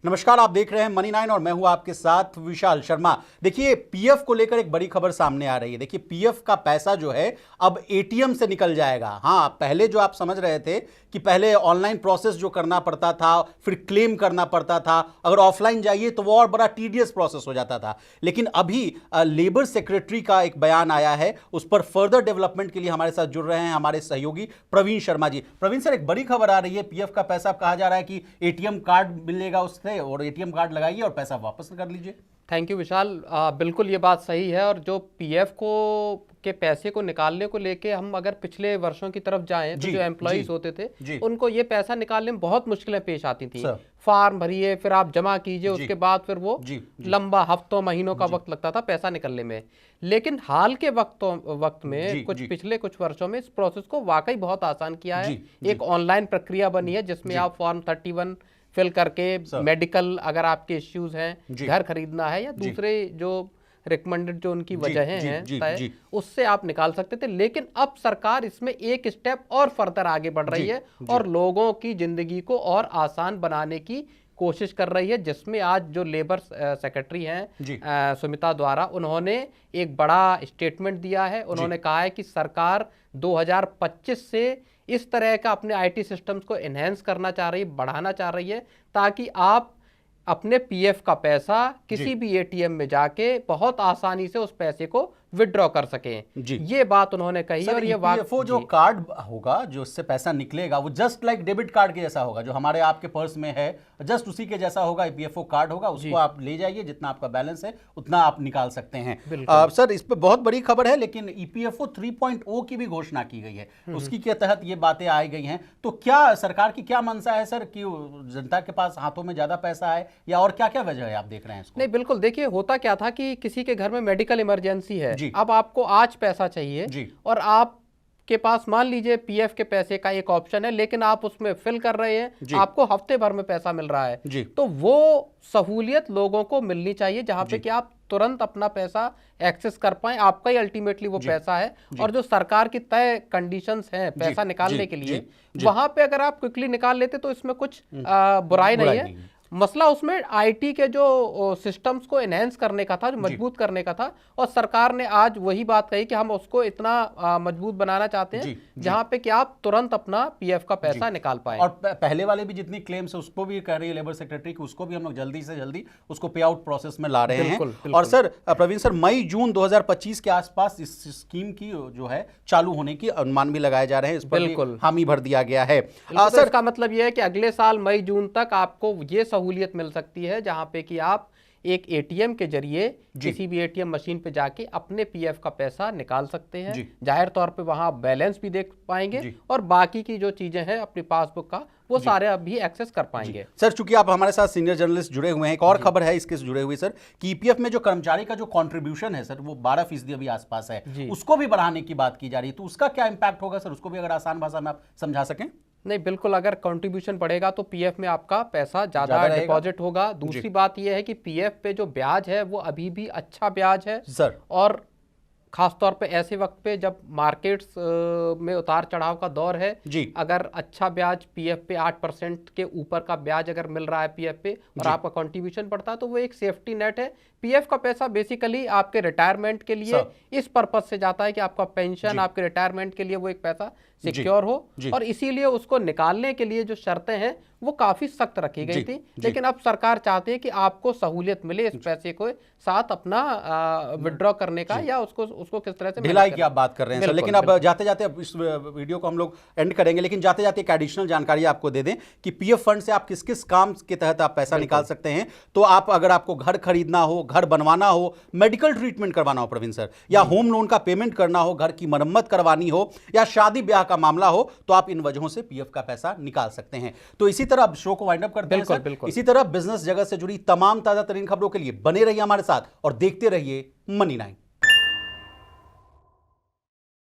नमस्कार, आप देख रहे हैं मनी 9 और मैं हूं आपके साथ विशाल शर्मा। देखिए, पीएफ को लेकर एक बड़ी खबर सामने आ रही है। देखिए, पीएफ का पैसा जो है अब एटीएम से निकल जाएगा। हां, पहले जो आप समझ रहे थे कि पहले ऑनलाइन प्रोसेस जो करना पड़ता था, फिर क्लेम करना पड़ता था, अगर ऑफलाइन जाइए तो वो और बड़ा टीडियस प्रोसेस हो जाता था। लेकिन अभी लेबर सेक्रेटरी का एक बयान आया है, उस पर फर्दर डेवलपमेंट के लिए हमारे साथ जुड़ रहे हैं हमारे सहयोगी प्रवीण शर्मा जी। प्रवीण सर, एक बड़ी खबर आ रही है, पीएफ का पैसा कहा जा रहा है कि एटीएम कार्ड मिलेगा उससे और एटीएम कार्ड लगाइए और पैसा वापस कर लीजिए। थैंक यू विशाल। बिल्कुल ये बात सही है। और जो पीएफ के पैसे को निकालने को लेके हम अगर पिछले वर्षों की तरफ जाएं तो जो एम्प्लॉइज होते थे उनको ये पैसा निकालने में बहुत मुश्किलें पेश आती थी। फॉर्म भरिए, फिर आप जमा कीजिए, उसके बाद फिर वो लंबा हफ्तों महीनों का वक्त लगता था पैसा निकलने में। लेकिन हाल के वक्त में पिछले कुछ वर्षों में इस प्रोसेस को वाकई बहुत आसान किया है। एक ऑनलाइन प्रक्रिया बनी है जिसमें आप फॉर्म 31 फिल करके मेडिकल अगर आपके इश्यूज हैं, घर खरीदना है या दूसरे जो रिकमेंडेड जो उनकी वजह हैं उससे आप निकाल सकते थे। लेकिन अब सरकार इसमें एक स्टेप और फर्दर आगे बढ़ रही है और लोगों की जिंदगी को और आसान बनाने की कोशिश कर रही है, जिसमें आज जो लेबर सेक्रेटरी हैं सुमिता द्वारा, उन्होंने एक बड़ा स्टेटमेंट दिया है। उन्होंने कहा है कि सरकार 2025 से इस तरह का अपने आईटी सिस्टम्स को एनहेंस करना चाह रही है, बढ़ाना चाह रही है, ताकि आप अपने पीएफ का पैसा किसी भी एटीएम में जाके बहुत आसानी से उस पैसे को विड्रॉ कर सकें। ये बात उन्होंने कही। और ये वो जो कार्ड होगा जो उससे पैसा निकलेगा वो जस्ट लाइक डेबिट कार्ड के जैसा होगा, जो हमारे आपके पर्स में है, जस्ट उसी के जैसा होगा। ईपीएफओ कार्ड होगा, उसको आप ले जाइए, जितना आपका बैलेंस है उतना आप निकाल सकते हैं। सर, इस पे बहुत बड़ी खबर है, लेकिन ईपीएफओ 3.0 की भी घोषणा की गई है, उसकी के तहत ये बातें आई गई हैं। तो क्या सरकार की क्या मंशा है सर, कि जनता के पास हाथों में ज्यादा पैसा है या और क्या क्या वजह है, आप देख रहे हैं इसको? नहीं, बिल्कुल। देखिए, होता क्या था कि किसी के घर में मेडिकल इमरजेंसी है, अब आपको आज पैसा चाहिए और आप के पास मान लीजिए पीएफ के पैसे का एक ऑप्शन है, लेकिन आप उसमें फिल कर रहे हैं, आपको हफ्ते भर में पैसा मिल रहा है। तो वो सहूलियत लोगों को मिलनी चाहिए जहां पे कि आप तुरंत अपना पैसा एक्सेस कर पाए, आपका ही अल्टीमेटली वो पैसा है। और जो सरकार की तय कंडीशंस हैं पैसा निकालने के लिए, वहां पे अगर आप क्विकली निकाल लेते तो इसमें कुछ बुराई नहीं है। मसला उसमें आईटी के जो सिस्टम्स को एनहेंस करने का था, जो मजबूत करने का था, और सरकार ने आज वही बात कही कि हम उसको इतना मजबूत बनाना चाहते हैं जहां पे कि आप तुरंत अपना पीएफ का पैसा निकाल पाए। और पहले वाले भी जितनी क्लेम्स है उसको भी कह रही है लेबर सेक्रेटरी की, उसको भी हम लोग जल्दी से जल्दी उसको पे आउट प्रोसेस में ला रहे हैं। और सर, प्रवीण सर, मई जून 2025 के आसपास इस स्कीम की जो है चालू होने की अनुमान भी लगाए जा रहे हैं, इस पर भी हामी भर दिया गया है। सर, इसका मतलब यह है कि अगले साल मई जून तक आपको ये सहूलियत मिल सकती है जहां पे कि आप एक एटीएम के जरिए किसी भी एटीएम मशीन पे जाके अपने पीएफ का पैसा निकाल सकते हैं। जाहिर तौर पे वहां बैलेंस भी देख पाएंगे और बाकी की जो चीजें हैं अपनी पासबुक का वो सारे अभी एक्सेस कर पाएंगे। सर, चूंकि आप हमारे साथ सीनियर जर्नलिस्ट जुड़े हुए हैं, एक और खबर है इसके जुड़े हुए सर, कि ईपीएफ में जो कर्मचारी का जो कंट्रीब्यूशन है सर, वो 12% अभी आसपास है, उसको भी बढ़ाने की बात की जा रही है। तो उसका क्या इंपैक्ट होगा सर, उसको भी अगर आसान भाषा में आप समझा सकें। नहीं, बिल्कुल। अगर कंट्रीब्यूशन बढ़ेगा तो पीएफ में आपका पैसा ज्यादा डिपॉजिट होगा। दूसरी बात यह है कि पीएफ पे जो ब्याज है वो अभी भी अच्छा ब्याज है सर, और खासतौर पे ऐसे वक्त पे जब मार्केट्स में उतार चढ़ाव का दौर है, अगर अच्छा ब्याज पीएफ पे 8% के ऊपर का ब्याज अगर मिल रहा है पीएफ पे और आपका कंट्रीब्यूशन बढ़ता है तो वो एक सेफ्टी नेट है। पीएफ का पैसा बेसिकली आपके रिटायरमेंट के लिए इस पर्पज से जाता है कि आपका पेंशन, आपके रिटायरमेंट के लिए वो एक पैसा सिक्योर हो, और इसीलिए उसको निकालने के लिए जो शर्तें हैं वो काफी सख्त रखी गई थी। लेकिन अब सरकार चाहती है कि आपको सहूलियत मिले इस पैसे को साथ अपना विड्रॉ करने का, या उसको किस तरह से ढिलाई की आप बात कर रहे हैं सर। लेकिन अब जाते जाते, अब इस वीडियो को हम लोग एंड करेंगे, लेकिन जाते जाते एक एडिशनल जानकारी आपको दे दें कि पीएफ फंड से आप किस किस काम के तहत आप पैसा निकाल सकते हैं। तो आप अगर आपको घर खरीदना हो, घर बनवाना हो, मेडिकल ट्रीटमेंट करवाना हो प्रवीण सर, या होम लोन का पेमेंट करना हो, घर की मरम्मत करवानी हो, या शादी ब्याह का मामला हो, तो आप इन वजहों से पीएफ का पैसा निकाल सकते हैं। तो इसी तरह अब शो को वाइंड अप करते हैं सर। इसी तरह बिजनेस जगत से जुड़ी तमाम ताजा तरीन खबरों के लिए बने रहिए हमारे साथ और देखते रहिए मनी 9।